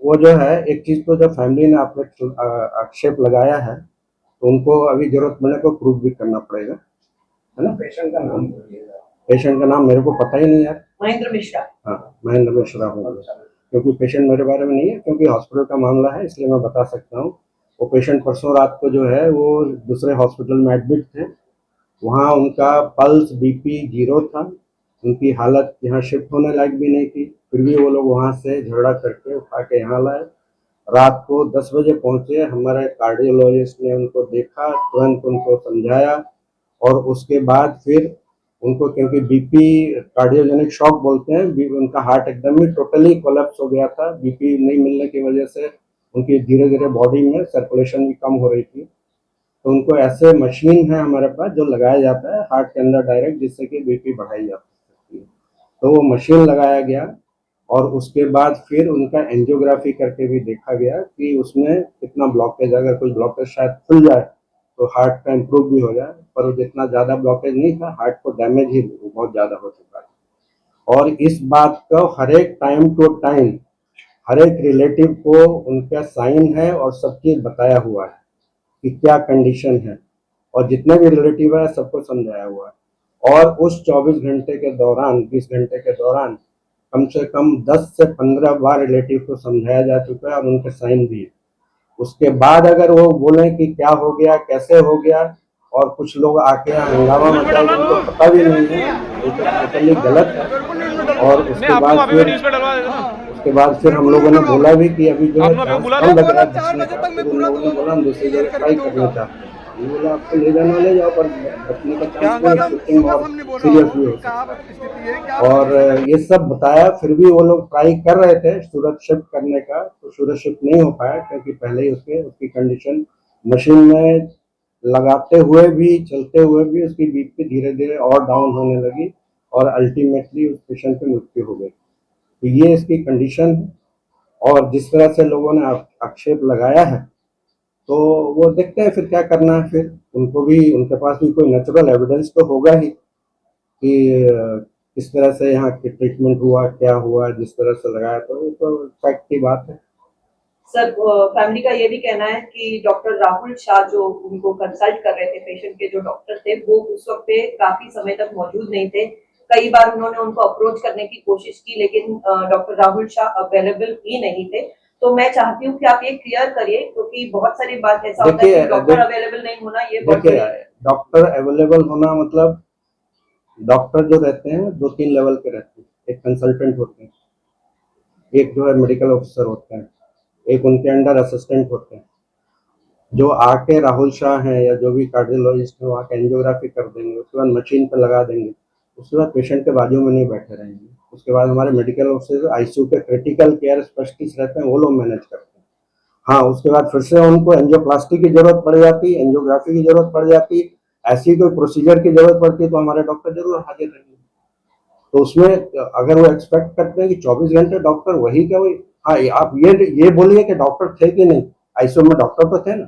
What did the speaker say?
वो जो है एक चीज तो जब फैमिली ने आप आक्षेप लगाया है तो उनको अभी जरूरत पड़ने को प्रूव भी करना पड़ेगा, है ना। पेशेंट का नाम, पेशेंट का नाम मेरे को पता ही नहीं यार। महेंद्र मिश्रा। हाँ, महेंद्र मिश्रा होगा, क्योंकि पेशेंट मेरे बारे में नहीं है, क्योंकि हॉस्पिटल का मामला है इसलिए मैं बता सकता हूँ। वो पेशेंट परसों रात को जो है वो दूसरे हॉस्पिटल में एडमिट थे। वहाँ उनका पल्स बीपी 0 था। उनकी हालत यहाँ शिफ्ट होने लायक भी नहीं थी, फिर भी वो लोग वहाँ से झगड़ा करके उठा के यहाँ लाए। रात को 10 बजे पहुंचे। हमारे कार्डियोलॉजिस्ट ने उनको देखा, तुरंत उनको समझाया और उसके बाद फिर उनको, क्योंकि बीपी कार्डियोजेनिक शॉक बोलते हैं, उनका हार्ट एकदम ही टोटली कोलैप्स हो गया था। बीपी नहीं मिलने की वजह से उनकी धीरे धीरे बॉडी में सर्कुलेशन भी कम हो रही थी। तो उनको ऐसे मशीन है हमारे पास जो लगाया जाता है हार्ट के अंदर डायरेक्ट, जिससे कि बीपी बढ़ाई जा सकती है। तो वो मशीन लगाया गया और उसके बाद फिर उनका एंजियोग्राफी करके भी देखा गया कि उसमें कितना ब्लॉकेज, अगर कोई ब्लॉकेज शायद खुल जाए तो हार्ट का इम्प्रूव भी हो जाए, पर वो जितना ज़्यादा ब्लॉकेज नहीं था, हार्ट को डैमेज ही बहुत ज़्यादा हो चुका है। और इस बात को हर एक टाइम टू टाइम हर एक रिलेटिव को उनका साइन है और सब चीज़ बताया हुआ है कि क्या कंडीशन है, और जितने भी रिलेटिव है सबको समझाया हुआ है। और उस 24 घंटे के दौरान, 20 घंटे के दौरान कम से कम 10 से 15 बार रिलेटिव को समझाया जा चुका है और उनके साइन भी है। उसके बाद अगर वो बोले कि क्या हो गया, कैसे हो गया, और कुछ लोग आके हंगामा मचाए जिनको पता भी नहीं है, ये तो टोटली गलत है। और उसके बाद फिर हम लोगों ने बोला भी कि अभी जो है चांस कम लग रहा है बचने का। फिर उन लोगों ने बोला हम दूसरी जगह ट्राई करना चाहते हैं। हमने बोला आपको ले जाना ले जाओ, पर बचने का चांस नहीं है, स्विचिंग और सीरियस भी हो सकता है। और ये सब बताया, फिर भी वो लोग ट्राई कर रहे थे सूरत शिफ्ट करने का, तो सूरत शिफ्ट नहीं हो पाया क्योंकि पहले ही उसकी कंडीशन मशीन में लगाते हुए भी, चलते हुए भी उसकी बीपी धीरे धीरे और डाउन होने लगी और अल्टीमेटली उस पेशेंट की मृत्यु हो गई। तो ये इसकी कंडीशन है। और जिस तरह से लोगों ने आक्षेप लगाया है, तो वो देखते हैं फिर क्या करना है। फिर उनको भी, उनके पास भी कोई नेचुरल एविडेंस तो होगा ही कि किस तरह से यहाँ की ट्रीटमेंट हुआ, क्या हुआ, जिस तरह से लगाया, तो ये तो फैक्ट की बात है। सर, फैमिली का ये भी कहना है कि डॉक्टर राहुल शाह जो उनको कंसल्ट कर रहे थे, पेशेंट के जो डॉक्टर थे, वो उस वक्त पे काफी समय तक मौजूद नहीं थे। कई बार उन्होंने उनको अप्रोच करने की कोशिश की, लेकिन डॉक्टर राहुल शाह अवेलेबल ही नहीं थे। तो मैं चाहती हूँ कि आप ये क्लियर करिए, क्योंकि बहुत सारी बात ऐसा होता है कि डॉक्टर अवेलेबल नहीं होना, ये देखिए, डॉक्टर अवेलेबल होना मतलब, डॉक्टर जो रहते हैं 2-3 लेवल के रहते हैं। एक कंसल्टेंट होते हैं, एक जो है मेडिकल ऑफिसर होते हैं, एक उनके अंडर असिस्टेंट होते हैं, जो आके राहुल शाह हैं या जो भी कार्डियोलॉजिस्ट है वो आके एंजियोग्राफी कर देंगे, उसके बाद मशीन पर लगा देंगे, उसके बाद पेशेंट के बाजू में नहीं बैठे रहेंगे। उसके बाद हमारे मेडिकल ऑफिसर आईसीयू के क्रिटिकल केयर स्पेशलिस्ट रहते हैं, वो लोग मैनेज करते हैं। हाँ, उसके बाद फिर से उनको एंजियोप्लास्टी की जरूरत पड़ जाती, एंजियोग्राफी की जरूरत पड़ जाती, ऐसी कोई प्रोसीजर की जरूरत पड़ती है तो हमारे डॉक्टर जरूर हाजिर रहेंगे। तो उसमें अगर वो एक्सपेक्ट करते हैं कि 24 घंटे डॉक्टर वही क्या वही, हाँ, आप ये बोलिए कि डॉक्टर थे कि नहीं, आईसीयू में डॉक्टर तो थे ना।